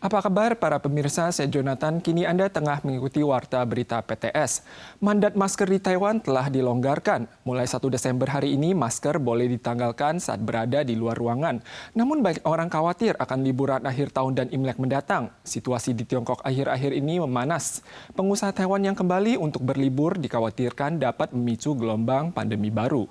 Apa kabar para pemirsa? Saya Jonathan, kini Anda tengah mengikuti Warta Berita PTS. Mandat masker di Taiwan telah dilonggarkan. Mulai 1 Desember hari ini, masker boleh ditanggalkan saat berada di luar ruangan. Namun banyak orang khawatir akan liburan akhir tahun dan Imlek mendatang. Situasi di Tiongkok akhir-akhir ini memanas. Pengusaha Taiwan yang kembali untuk berlibur dikhawatirkan dapat memicu gelombang pandemi baru.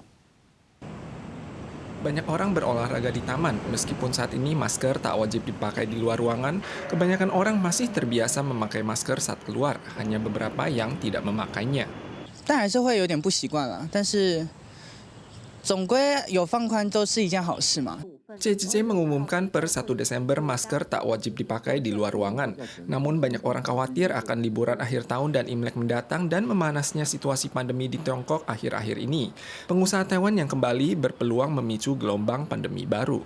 Banyak orang berolahraga di taman, meskipun saat ini masker tak wajib dipakai di luar ruangan, kebanyakan orang masih terbiasa memakai masker saat keluar, hanya beberapa yang tidak memakainya. 但还是会有点不习惯啦，但是总归有放宽都是一件好事嘛。 CCC mengumumkan per 1 Desember masker tak wajib dipakai di luar ruangan. Namun banyak orang khawatir akan liburan akhir tahun dan Imlek mendatang dan memanasnya situasi pandemi di Tiongkok akhir-akhir ini. Pengusaha Taiwan yang kembali berpeluang memicu gelombang pandemi baru.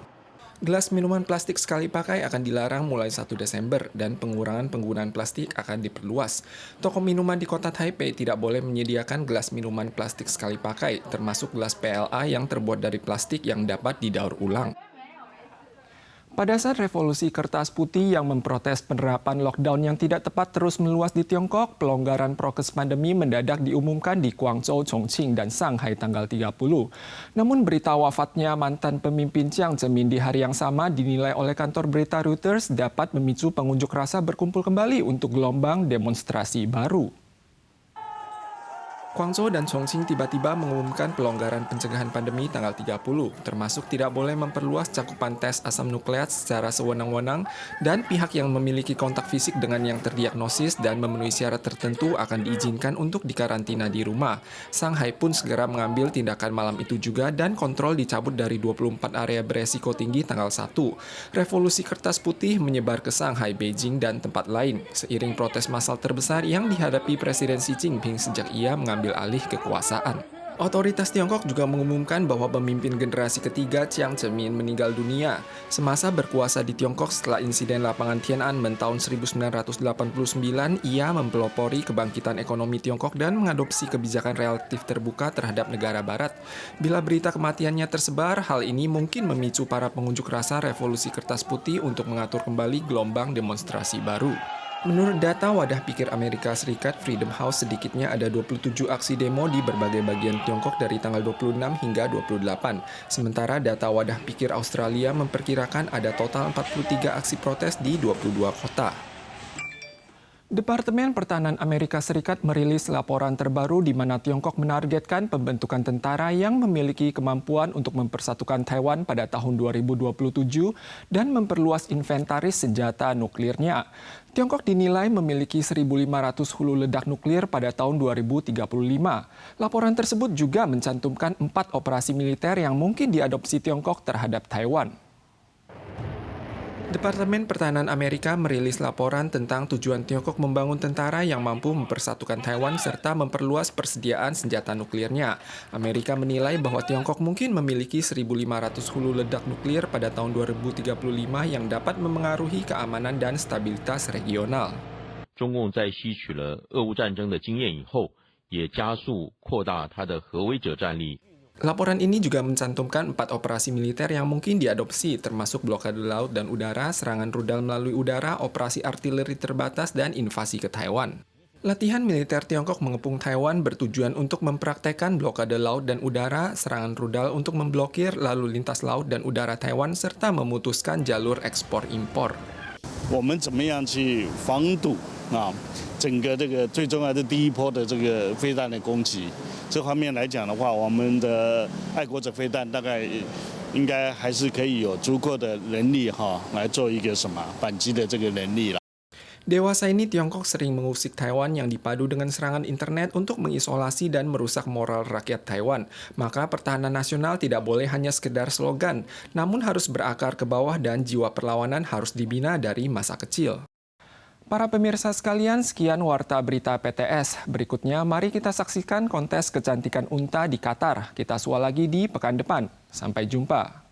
Gelas minuman plastik sekali pakai akan dilarang mulai 1 Desember dan pengurangan penggunaan plastik akan diperluas. Toko minuman di kota Taipei tidak boleh menyediakan gelas minuman plastik sekali pakai, termasuk gelas PLA yang terbuat dari plastik yang dapat didaur ulang. Pada saat revolusi kertas putih yang memprotes penerapan lockdown yang tidak tepat terus meluas di Tiongkok, pelonggaran prokes pandemi mendadak diumumkan di Guangzhou, Chongqing, dan Shanghai tanggal 30. Namun berita wafatnya mantan pemimpin Jiang Zemin di hari yang sama dinilai oleh kantor berita Reuters dapat memicu pengunjuk rasa berkumpul kembali untuk gelombang demonstrasi baru. Guangzhou dan Chongqing tiba-tiba mengumumkan pelonggaran pencegahan pandemi tanggal 30, termasuk tidak boleh memperluas cakupan tes asam nukleat secara sewenang-wenang dan pihak yang memiliki kontak fisik dengan yang terdiagnosis dan memenuhi syarat tertentu akan diizinkan untuk dikarantina di rumah. Shanghai pun segera mengambil tindakan malam itu juga dan kontrol dicabut dari 24 area beresiko tinggi tanggal 1. Revolusi kertas putih menyebar ke Shanghai, Beijing, dan tempat lain, seiring protes massal terbesar yang dihadapi Presiden Xi Jinping sejak ia mengambil alih kekuasaan. Otoritas Tiongkok juga mengumumkan bahwa pemimpin generasi ketiga Jiang Zemin meninggal dunia semasa berkuasa di Tiongkok setelah insiden lapangan Tiananmen tahun 1989. Ia mempelopori kebangkitan ekonomi Tiongkok dan mengadopsi kebijakan relatif terbuka terhadap negara barat. Bila berita kematiannya tersebar, hal ini mungkin memicu para pengunjuk rasa revolusi kertas putih untuk mengatur kembali gelombang demonstrasi baru. Menurut data Wadah Pikir Amerika Serikat Freedom House, sedikitnya ada 27 aksi demo di berbagai bagian Tiongkok dari tanggal 26 hingga 28. Sementara data Wadah Pikir Australia memperkirakan ada total 43 aksi protes di 22 kota. Departemen Pertahanan Amerika Serikat merilis laporan terbaru di mana Tiongkok menargetkan pembentukan tentara yang memiliki kemampuan untuk mempersatukan Taiwan pada tahun 2027 dan memperluas inventaris senjata nuklirnya. Tiongkok dinilai memiliki 1.500 hulu ledak nuklir pada tahun 2035. Laporan tersebut juga mencantumkan 4 operasi militer yang mungkin diadopsi Tiongkok terhadap Taiwan. Departemen Pertahanan Amerika merilis laporan tentang tujuan Tiongkok membangun tentara yang mampu mempersatukan Taiwan serta memperluas persediaan senjata nuklirnya. Amerika menilai bahwa Tiongkok mungkin memiliki 1.500 hulu ledak nuklir pada tahun 2035 yang dapat memengaruhi keamanan dan stabilitas regional. 中共在吸取了俄乌战争的经验以后，也加速扩大它的核威慑战力。 Laporan ini juga mencantumkan 4 operasi militer yang mungkin diadopsi, termasuk blokade laut dan udara, serangan rudal melalui udara, operasi artileri terbatas, dan invasi ke Taiwan. Latihan militer Tiongkok mengepung Taiwan bertujuan untuk mempraktekkan blokade laut dan udara, serangan rudal untuk memblokir lalu lintas laut dan udara Taiwan, serta memutuskan jalur ekspor-impor. 我们怎么样去防堵整个这个最重要的第一波的这个飞弹的攻击？这方面来讲的话，我们的爱国者飞弹大概应该还是可以有足够的能力来做一个反击的这个能力了。 Dewasa ini Tiongkok sering mengusik Taiwan yang dipadu dengan serangan internet untuk mengisolasi dan merusak moral rakyat Taiwan. Maka pertahanan nasional tidak boleh hanya sekedar slogan, namun harus berakar ke bawah dan jiwa perlawanan harus dibina dari masa kecil. Para pemirsa sekalian, sekian Warta Berita PTS. Berikutnya, mari kita saksikan kontes kecantikan unta di Qatar. Kita sua lagi di pekan depan. Sampai jumpa.